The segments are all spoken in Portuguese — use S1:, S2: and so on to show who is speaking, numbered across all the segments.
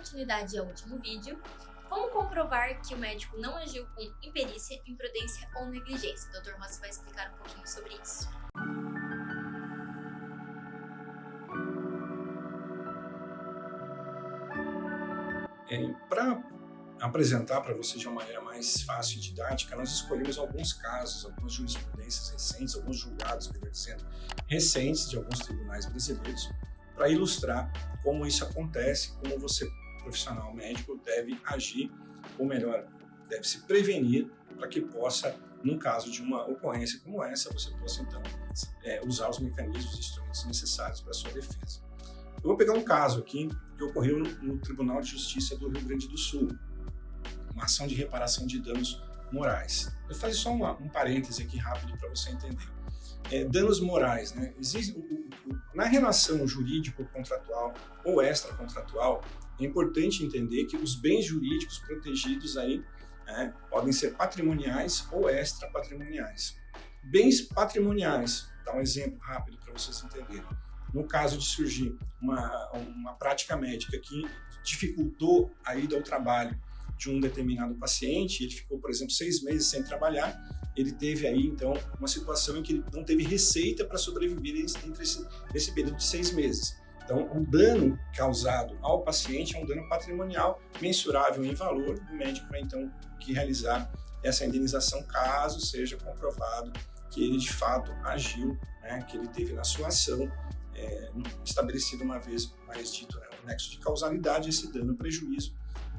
S1: continuidade ao último vídeo, como comprovar que o médico não agiu com imperícia, imprudência ou negligência? O Dr. Rossi vai explicar um pouquinho sobre isso.
S2: Para apresentar para você de uma maneira mais fácil e didática, nós escolhemos alguns casos, algumas jurisprudências recentes, alguns julgados, melhor dizendo, recentes de alguns tribunais brasileiros, para ilustrar como isso acontece, como você, profissional médico, deve agir, ou melhor, deve se prevenir para que possa, no caso de uma ocorrência como essa, você possa então usar os mecanismos e instrumentos necessários para a sua defesa. Eu vou pegar um caso aqui que ocorreu no Tribunal de Justiça do Rio Grande do Sul, uma ação de reparação de danos morais. Eu vou fazer só um parêntese aqui rápido para você entender. Danos morais, né? Na relação jurídico-contratual ou extracontratual, é importante entender que os bens jurídicos protegidos aí podem ser patrimoniais ou extrapatrimoniais. Bens patrimoniais, dá um exemplo rápido para vocês entenderem. No caso de surgir uma prática médica que dificultou a ida ao trabalho de um determinado paciente, ele ficou, por exemplo, 6 meses sem trabalhar, ele teve aí, então, uma situação em que ele não teve receita para sobreviver entre esse período de 6 meses. Então, o dano causado ao paciente é um dano patrimonial mensurável em valor, o médico vai, então, realizar essa indenização caso seja comprovado que ele, de fato, agiu, que ele teve na sua ação, estabelecido uma vez mais dito, o nexo de causalidade, esse dano ou prejuízo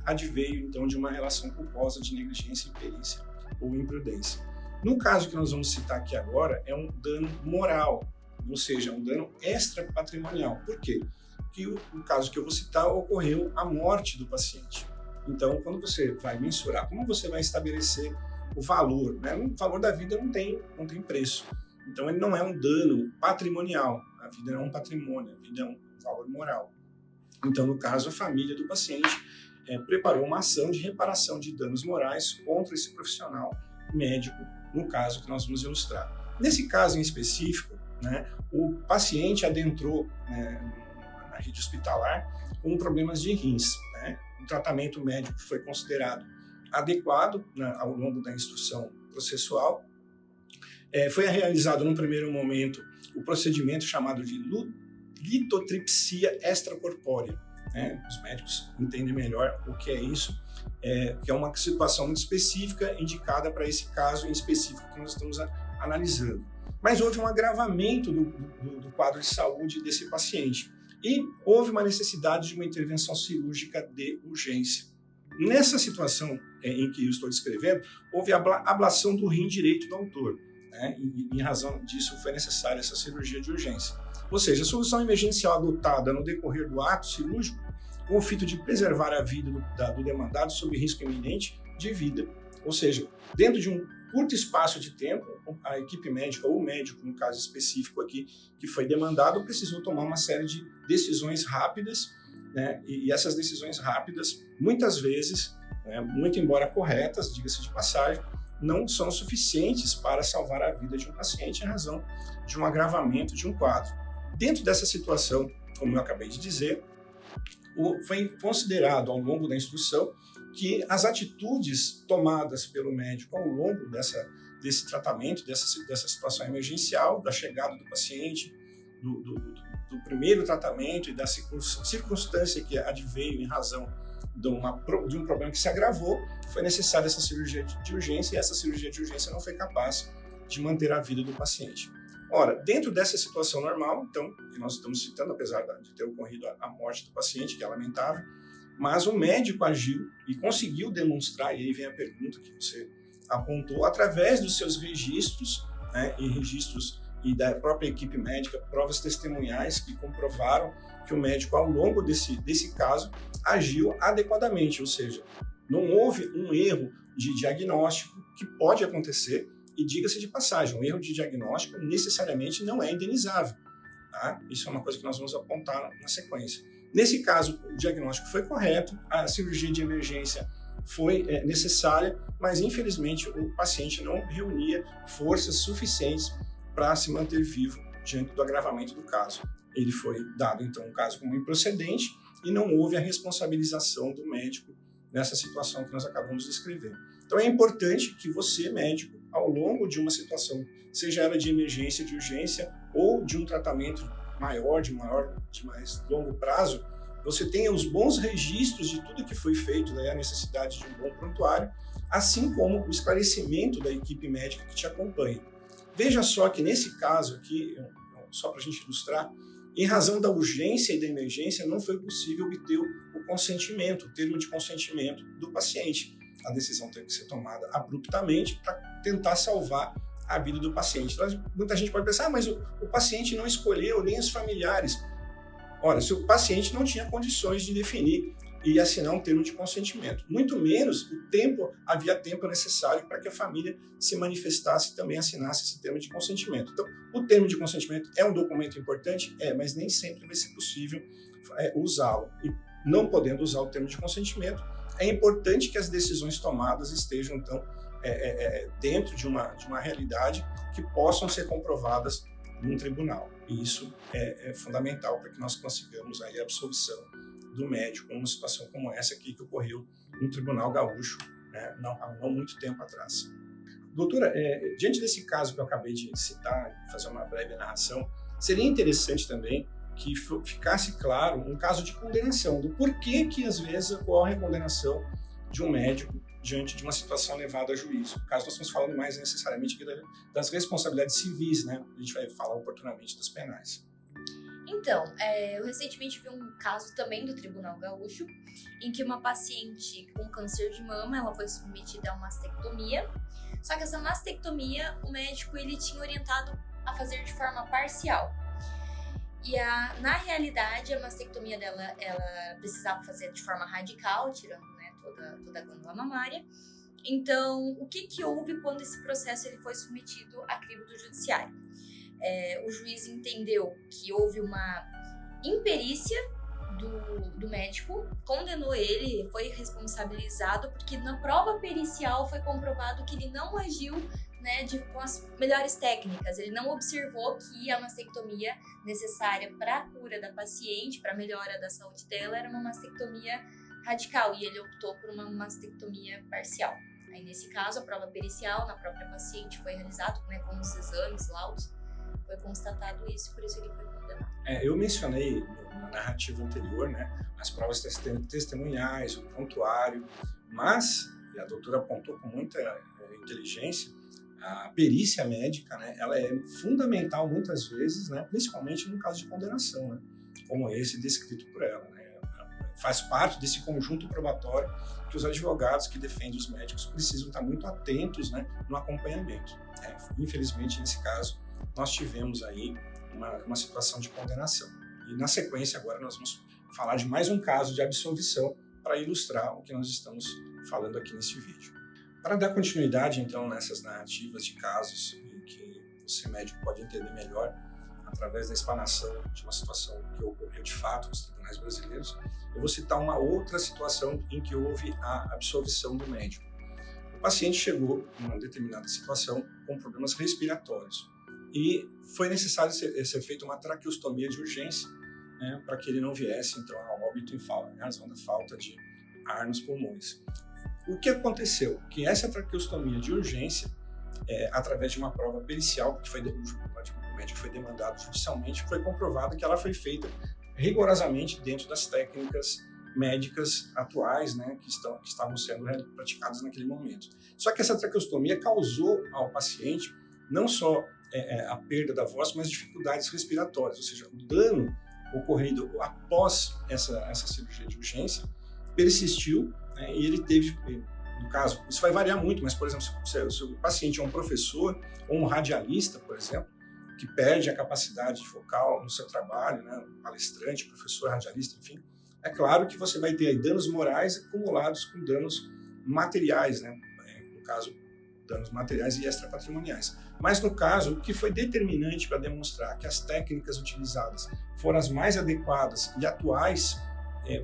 S2: adveio, então, de uma relação culposa de negligência, imperícia ou imprudência. No caso que nós vamos citar aqui agora, é um dano moral, ou seja, um dano extrapatrimonial. Por quê? Porque o caso que eu vou citar ocorreu a morte do paciente. Então, quando você vai mensurar, como você vai estabelecer o valor? O valor da vida não tem preço. Então, ele não é um dano patrimonial. A vida é um patrimônio, a vida é um valor moral. Então, no caso, a família do paciente preparou uma ação de reparação de danos morais contra esse profissional médico, no caso que nós vamos ilustrar. Nesse caso em específico, o paciente adentrou na rede hospitalar com problemas de rins. O tratamento médico foi considerado adequado ao longo da instrução processual. Foi realizado num primeiro momento o procedimento chamado de litotripsia extracorpórea. Os médicos entendem melhor o que é isso, que é uma situação muito específica indicada para esse caso em específico que nós estamos analisando. Mas houve um agravamento do quadro de saúde desse paciente e houve uma necessidade de uma intervenção cirúrgica de urgência. Nessa situação em que eu estou descrevendo, houve a ablação do rim direito do autor, e em razão disso foi necessária essa cirurgia de urgência. Ou seja, a solução emergencial adotada no decorrer do ato cirúrgico com o fito de preservar a vida do demandado sob risco iminente de vida. Ou seja, dentro de um curto espaço de tempo, a equipe médica ou o médico, no caso específico aqui, que foi demandado, precisou tomar uma série de decisões rápidas, e essas decisões rápidas, muitas vezes, muito embora corretas, diga-se de passagem, não são suficientes para salvar a vida de um paciente em razão de um agravamento de um quadro. Dentro dessa situação, como eu acabei de dizer, foi considerado ao longo da instrução que as atitudes tomadas pelo médico ao longo desse tratamento, dessa situação emergencial, da chegada do paciente, do primeiro tratamento e da circunstância que adveio em razão de um problema que se agravou, foi necessária essa cirurgia de urgência e essa cirurgia de urgência não foi capaz de manter a vida do paciente. Ora, dentro dessa situação normal, então, que nós estamos citando, apesar de ter ocorrido a morte do paciente, que é lamentável, mas o médico agiu e conseguiu demonstrar, e aí vem a pergunta que você apontou, através dos seus registros, e registros e da própria equipe médica, provas testemunhais que comprovaram que o médico, ao longo desse caso, agiu adequadamente, ou seja, não houve um erro de diagnóstico que pode acontecer, e diga-se de passagem, um erro de diagnóstico necessariamente não é indenizável. Isso é uma coisa que nós vamos apontar na sequência. Nesse caso, o diagnóstico foi correto, a cirurgia de emergência foi necessária, mas infelizmente o paciente não reunia forças suficientes para se manter vivo diante do agravamento do caso. Ele foi dado, então, um caso como improcedente e não houve a responsabilização do médico nessa situação que nós acabamos de descrever. Então é importante que você, médico, ao longo de uma situação, seja ela de emergência, de urgência ou de um tratamento maior, de mais longo prazo, você tenha os bons registros de tudo que foi feito, né, a necessidade de um bom prontuário, assim como o esclarecimento da equipe médica que te acompanha. Veja só que nesse caso aqui, só para a gente ilustrar, em razão da urgência e da emergência, não foi possível obter o consentimento, o termo de consentimento do paciente. A decisão teve que ser tomada abruptamente para tentar salvar a vida do paciente. Então, muita gente pode pensar, mas o paciente não escolheu, nem os familiares. Ora, se o paciente não tinha condições de definir e assinar um termo de consentimento, muito menos havia tempo necessário para que a família se manifestasse e também assinasse esse termo de consentimento. Então, o termo de consentimento é um documento importante? Mas nem sempre vai ser possível usá-lo. E não podendo usar o termo de consentimento, é importante que as decisões tomadas estejam, então, dentro de uma realidade que possam ser comprovadas num tribunal. E isso é fundamental para que nós consigamos aí a absolvição do médico numa situação como essa aqui que ocorreu no Tribunal Gaúcho, né, há não muito tempo atrás. Doutora, diante desse caso que eu acabei de citar, fazer uma breve narração, seria interessante também que ficasse claro um caso de condenação, do porquê que às vezes ocorre a condenação de um médico diante de uma situação levada a juízo. Caso nós estamos falando mais necessariamente das responsabilidades civis, né? A gente vai falar oportunamente das penais.
S1: Então, eu recentemente vi um caso também do Tribunal Gaúcho, em que uma paciente com câncer de mama, ela foi submetida a uma mastectomia, só que essa mastectomia, o médico ele tinha orientado a fazer de forma parcial. E na realidade, a mastectomia dela, ela precisava fazer de forma radical, tirando, né, toda a glândula mamária. Então, o que houve quando esse processo ele foi submetido à crivo do judiciário? O juiz entendeu que houve uma imperícia do médico, condenou ele, foi responsabilizado, porque na prova pericial foi comprovado que ele não agiu, né, com as melhores técnicas. Ele não observou que a mastectomia necessária para a cura da paciente, para a melhora da saúde dela, era uma mastectomia radical, e ele optou por uma mastectomia parcial. Aí, nesse caso, a prova pericial na própria paciente foi realizada, né, com os exames, laudos, foi constatado isso, por isso ele foi condenado.
S2: Eu mencionei na narrativa anterior, né, as provas testemunhais, o prontuário, mas, e a doutora apontou com muita inteligência, a perícia médica, né, ela é fundamental muitas vezes, né, principalmente no caso de condenação, né, como esse descrito por ela, né, faz parte desse conjunto probatório que os advogados que defendem os médicos precisam estar muito atentos, né, no acompanhamento. Infelizmente, nesse caso, nós tivemos aí uma situação de condenação. E na sequência agora nós vamos falar de mais um caso de absolvição para ilustrar o que nós estamos falando aqui nesse vídeo. Para dar continuidade, então, nessas narrativas de casos em que você, médico, pode entender melhor através da explanação de uma situação que ocorreu de fato nos tribunais brasileiros, eu vou citar uma outra situação em que houve a absolvição do médico. O paciente chegou em uma determinada situação com problemas respiratórios e foi necessário ser feita uma traqueostomia de urgência, né, para que ele não viesse, então, a óbito em razão da falta de ar nos pulmões. O que aconteceu? Que essa traqueostomia de urgência, através de uma prova pericial, que o médico foi demandado judicialmente, foi comprovado que ela foi feita rigorosamente dentro das técnicas médicas atuais, né, que estavam sendo praticadas naquele momento. Só que essa traqueostomia causou ao paciente não só a perda da voz, mas dificuldades respiratórias, ou seja, o dano ocorrido após essa cirurgia de urgência persistiu, né, e ele teve, no caso, isso vai variar muito, mas, por exemplo, se o paciente é um professor ou um radialista, por exemplo, que perde a capacidade vocal no seu trabalho, né, um palestrante, professor, radialista, enfim, é claro que você vai ter aí danos morais acumulados com danos materiais, né, no caso, danos materiais e extrapatrimoniais. Mas, no caso, o que foi determinante para demonstrar que as técnicas utilizadas foram as mais adequadas e atuais.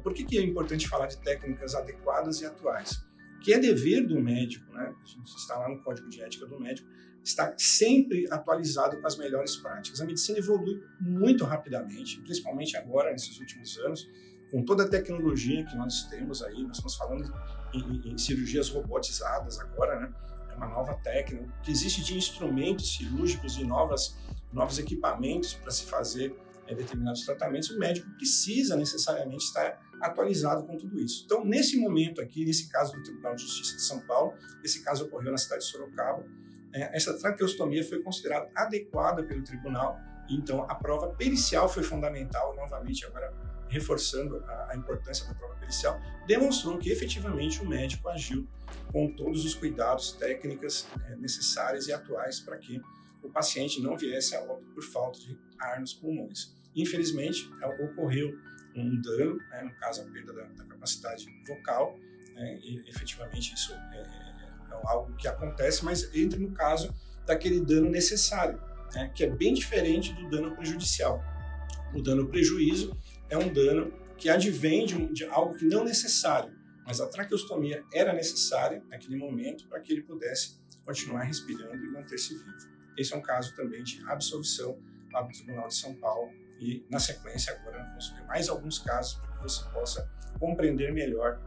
S2: Por que é importante falar de técnicas adequadas e atuais? Que é dever do médico, né? A gente está lá no Código de Ética do Médico, está sempre atualizado com as melhores práticas. A medicina evolui muito rapidamente, principalmente agora, nesses últimos anos, com toda a tecnologia que nós temos aí, nós estamos falando em cirurgias robotizadas agora, né? É uma nova técnica, que existe de instrumentos cirúrgicos e novos equipamentos para se fazer determinados tratamentos. O médico precisa necessariamente estar atualizado com tudo isso. Então, nesse momento aqui, nesse caso do Tribunal de Justiça de São Paulo, esse caso ocorreu na cidade de Sorocaba, essa traqueostomia foi considerada adequada pelo tribunal, e então a prova pericial foi fundamental, novamente agora reforçando a importância da prova pericial, demonstrou que efetivamente o médico agiu com todos os cuidados, técnicas necessárias e atuais para que o paciente não viesse a óbito por falta de ar nos pulmões. Infelizmente, ocorreu um dano, no caso a perda da capacidade vocal, e efetivamente isso é algo que acontece, mas entra no caso daquele dano necessário, que é bem diferente do dano prejudicial. O dano prejuízo é um dano que advém de algo que não é necessário, mas a traqueostomia era necessária naquele momento para que ele pudesse continuar respirando e manter-se vivo. Esse é um caso também de absolvição lá do Tribunal de São Paulo e, na sequência, agora vamos ver mais alguns casos para que você possa compreender melhor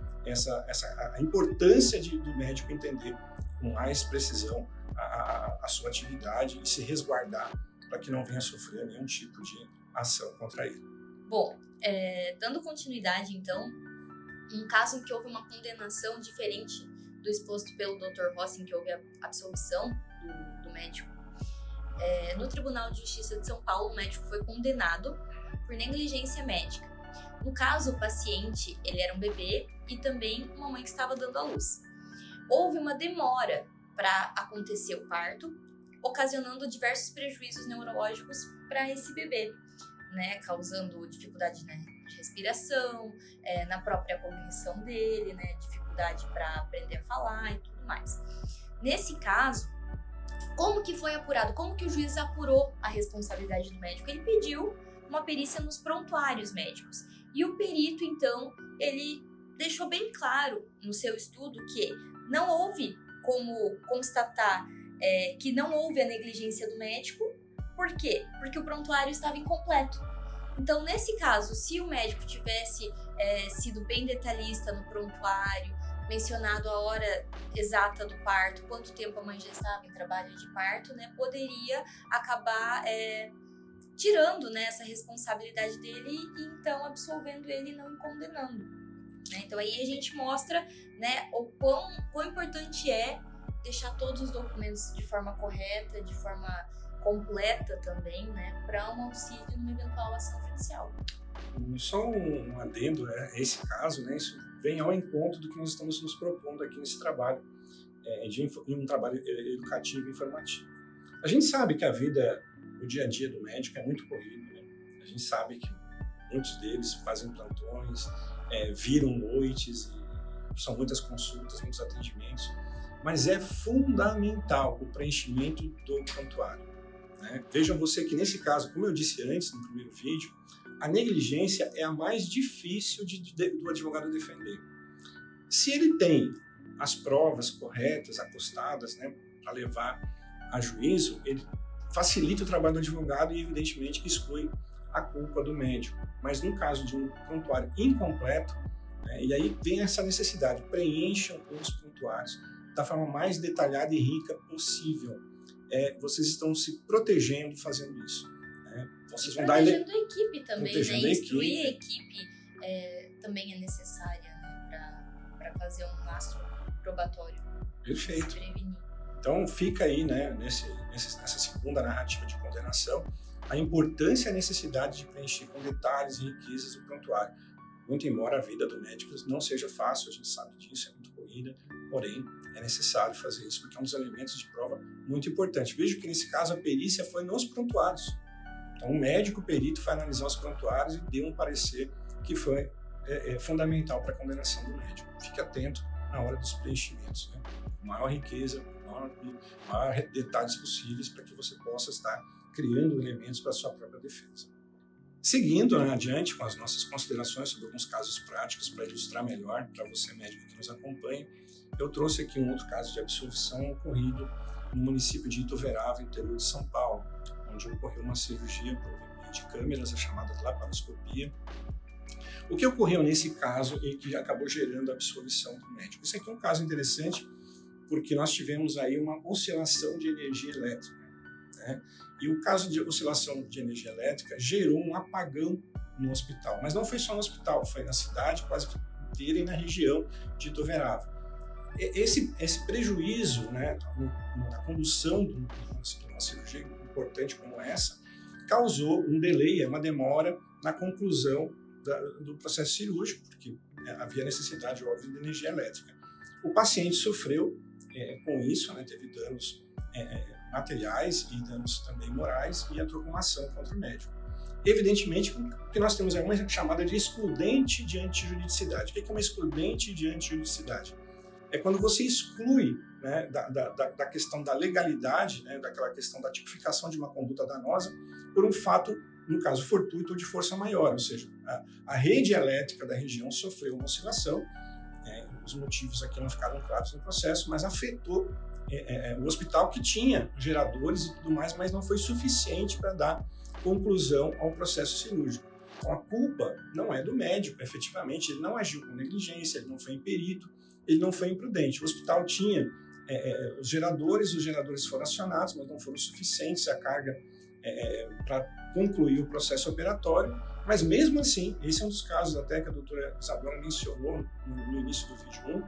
S2: a importância do médico entender com mais precisão a sua atividade e se resguardar para que não venha a sofrer nenhum tipo de ação contra ele.
S1: Bom, dando continuidade, então, um caso em que houve uma condenação diferente do exposto pelo Dr. Rossi, em que houve a absolvição do médico. No Tribunal de Justiça de São Paulo, o médico foi condenado por negligência médica. No caso, o paciente, ele era um bebê e também uma mãe que estava dando à luz. Houve uma demora para acontecer o parto, ocasionando diversos prejuízos neurológicos para esse bebê, causando dificuldade de respiração, na própria cognição dele, dificuldade para aprender a falar e tudo mais. Nesse caso, como que foi apurado? Como que o juiz apurou a responsabilidade do médico? Ele pediu uma perícia nos prontuários médicos. E o perito, então, ele deixou bem claro no seu estudo que não houve como constatar que não houve a negligência do médico. Por quê? Porque o prontuário estava incompleto. Então, nesse caso, se o médico tivesse sido bem detalhista no prontuário, mencionado a hora exata do parto, quanto tempo a mãe já estava em trabalho de parto, poderia acabar tirando essa responsabilidade dele e então absolvendo ele e não o condenando. Então aí a gente mostra o quão importante é deixar todos os documentos de forma correta, de forma completa também, para um auxílio numa eventual ação judicial.
S2: Só um adendo a esse caso, isso vem ao encontro do que nós estamos nos propondo aqui nesse trabalho, de um trabalho educativo e informativo. A gente sabe que a vida, o dia a dia do médico é muito corrido, A gente sabe que muitos deles fazem plantões, viram noites, e são muitas consultas, muitos atendimentos, mas é fundamental o preenchimento do prontuário. Vejam você que nesse caso, como eu disse antes no primeiro vídeo, a negligência é a mais difícil do advogado defender. Se ele tem as provas corretas, acostadas, para levar a juízo, ele facilita o trabalho do advogado e, evidentemente, que exclui a culpa do médico. Mas no caso de um prontuário incompleto, e aí vem essa necessidade, preencham os prontuários da forma mais detalhada e rica possível. Vocês estão se protegendo fazendo isso. Vocês vão
S1: protegendo a equipe também,
S2: protegendo
S1: instruir a equipe também é necessária para fazer um lastro probatório.
S2: Perfeito.
S1: Se prevenir.
S2: Então fica aí, nessa segunda narrativa de condenação, a importância e a necessidade de preencher com detalhes e riquezas o prontuário. Muito embora a vida do médico não seja fácil, a gente sabe disso, é muito corrida, porém é necessário fazer isso porque é um dos elementos de prova muito importante. Veja que nesse caso a perícia foi nos prontuários. Então o médico perito foi analisar os prontuários e deu um parecer que foi fundamental para a condenação do médico. Fique atento na hora dos preenchimentos. Maior riqueza, maior detalhes possíveis para que você possa estar criando elementos para a sua própria defesa. Seguindo adiante com as nossas considerações sobre alguns casos práticos para ilustrar melhor para você, médico que nos acompanha, eu trouxe aqui um outro caso de absolvição ocorrido no município de Itoverava, interior de São Paulo, onde ocorreu uma cirurgia por meio de câmeras, a chamada laparoscopia, O que ocorreu nesse caso e que acabou gerando a absolvição do médico? Isso aqui é um caso interessante porque nós tivemos aí uma oscilação de energia elétrica, né? E o caso de oscilação de energia elétrica gerou um apagão no hospital, mas não foi só no hospital, foi na cidade quase inteira e na região de Itoverava. Esse prejuízo, né, na condução de uma cirurgia importante como essa causou um delay, uma demora na conclusão do processo cirúrgico, porque havia necessidade, óbvio, de energia elétrica. O paciente sofreu com isso, né, teve danos materiais e danos também morais e entrou com uma ação contra o médico. Evidentemente que nós temos uma chamada de excludente de antijuridicidade. O que é uma excludente de antijuridicidade? É quando você exclui, né, da questão da legalidade, né, daquela questão da tipificação de uma conduta danosa por um fato, no caso fortuito ou de força maior, ou seja, a rede elétrica da região sofreu uma oscilação, os motivos aqui não ficaram claros no processo, mas afetou o hospital que tinha geradores e tudo mais, mas não foi suficiente para dar conclusão ao processo cirúrgico. Então a culpa não é do médico, efetivamente, ele não agiu com negligência, ele não foi imperito, ele não foi imprudente. O hospital tinha os geradores foram acionados, mas não foram suficientes a carga para concluir o processo operatório, mas mesmo assim, esse é um dos casos até que a doutora Isadora mencionou no início do vídeo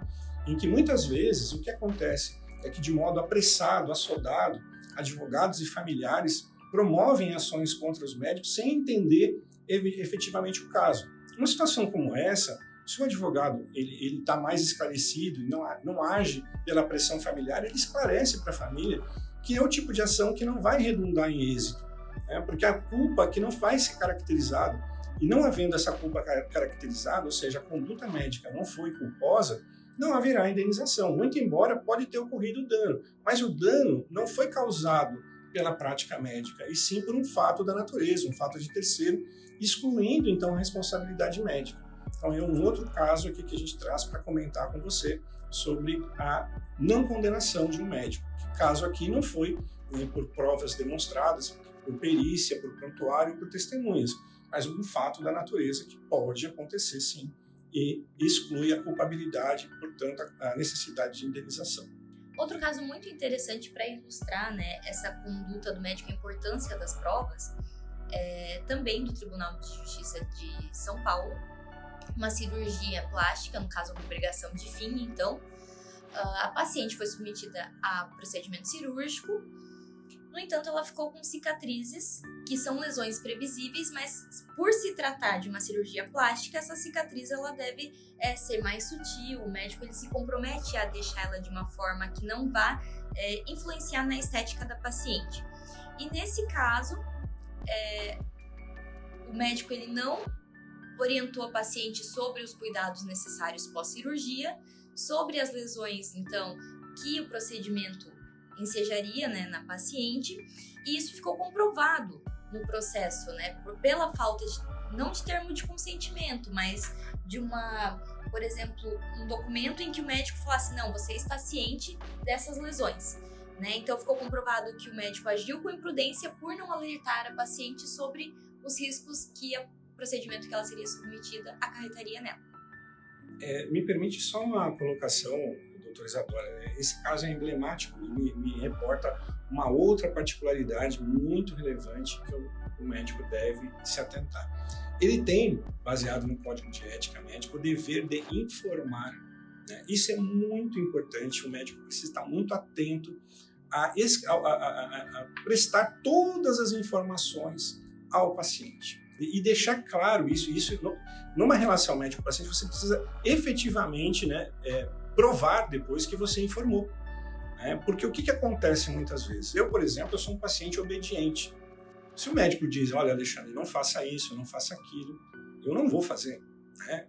S2: 1, em que muitas vezes o que acontece é que de modo apressado, assodado, advogados e familiares promovem ações contra os médicos sem entender efetivamente o caso. Uma situação como essa, se o advogado ele está mais esclarecido e não age pela pressão familiar, ele esclarece para a família que é o tipo de ação que não vai redundar em êxito, né? Porque a culpa que não vai ser caracterizada, e não havendo essa culpa caracterizada, ou seja, a conduta médica não foi culposa, não haverá indenização, muito embora pode ter ocorrido dano, mas o dano não foi causado pela prática médica, e sim por um fato da natureza, um fato de terceiro, excluindo então a responsabilidade médica. Então é um outro caso aqui que a gente traz para comentar com você sobre a não condenação de um médico. Que caso aqui não foi por provas demonstradas, por perícia, por prontuário, por testemunhas, mas um fato da natureza que pode acontecer sim e exclui a culpabilidade, portanto a necessidade de indenização.
S1: Outro caso muito interessante para ilustrar, né, essa conduta do médico, a importância das provas, também do Tribunal de Justiça de São Paulo, uma cirurgia plástica, no caso uma obrigação de fim, então, a paciente foi submetida a procedimento cirúrgico, no entanto, ela ficou com cicatrizes, que são lesões previsíveis, mas por se tratar de uma cirurgia plástica, essa cicatriz ela deve ser mais sutil, o médico ele se compromete a deixar ela de uma forma que não vá influenciar na estética da paciente. E nesse caso, o médico ele não orientou a paciente sobre os cuidados necessários pós-cirurgia, sobre as lesões, então, que o procedimento ensejaria, né, na paciente, e isso ficou comprovado no processo, né, pela falta não de termo de consentimento, mas de por exemplo, um documento em que o médico falasse, não, você está ciente dessas lesões, né, então ficou comprovado que o médico agiu com imprudência por não alertar a paciente sobre os riscos que o procedimento que ela seria submetida acarretaria nela.
S2: Me permite só uma colocação, doutora Isadora. Esse caso é emblemático e me reporta uma outra particularidade muito relevante que o médico deve se atentar. Ele tem, baseado no Código de Ética Médica, o dever de informar, né? Isso é muito importante, o médico precisa estar muito atento a prestar todas as informações ao paciente. E deixar claro isso numa relação médico-paciente, você precisa efetivamente, né, provar depois que você informou. Né? Porque o que acontece muitas vezes? Eu, por exemplo, eu sou um paciente obediente. Se o médico diz, olha, Alexandre, não faça isso, não faça aquilo, eu não vou fazer. Né?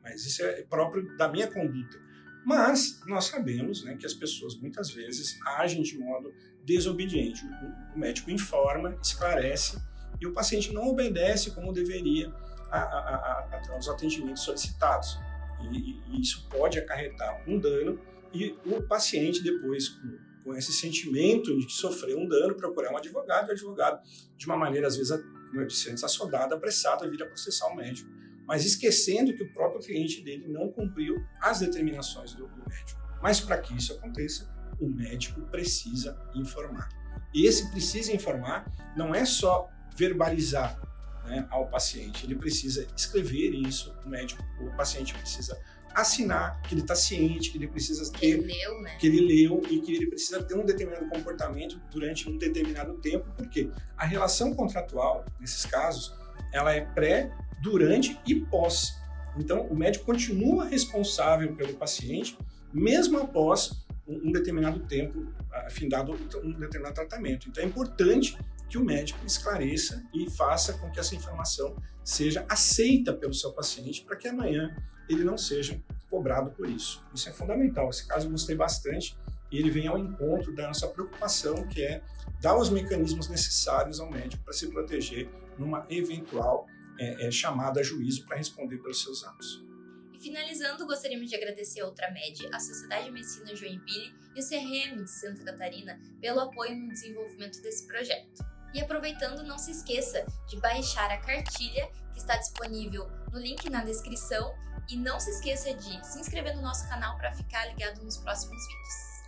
S2: Mas isso é próprio da minha conduta. Mas nós sabemos, né, que as pessoas muitas vezes agem de modo desobediente. O médico informa, esclarece, e o paciente não obedece como deveria aos atendimentos solicitados. E isso pode acarretar um dano e o paciente depois, com esse sentimento de que sofreu um dano, procurar um advogado, e o advogado, de uma maneira, às vezes, como eu disse antes, assodada, apressada, vira processar o médico. mas esquecendo que o próprio cliente dele não cumpriu as determinações do médico. Mas para que isso aconteça, o médico precisa informar. E esse precisa informar não é só verbalizar, né, ao paciente, ele precisa escrever isso, o paciente precisa assinar que ele está ciente, que ele precisa ter, que ele leu e que ele precisa ter um determinado comportamento durante um determinado tempo, porque a relação contratual, nesses casos, ela é pré, durante e pós. Então, o médico continua responsável pelo paciente, mesmo após um determinado tempo, findado um determinado tratamento. Então, é importante que o médico esclareça e faça com que essa informação seja aceita pelo seu paciente para que amanhã ele não seja cobrado por isso. Isso é fundamental. Esse caso eu gostei bastante e ele vem ao encontro da nossa preocupação, que é dar os mecanismos necessários ao médico para se proteger numa eventual chamada a juízo para responder pelos seus atos.
S1: E finalizando, gostaríamos de agradecer a Ultramed, a Sociedade de Medicina Joinville e o CRM de Santa Catarina pelo apoio no desenvolvimento desse projeto. E aproveitando, não se esqueça de baixar a cartilha que está disponível no link na descrição e não se esqueça de se inscrever no nosso canal para ficar ligado nos próximos vídeos.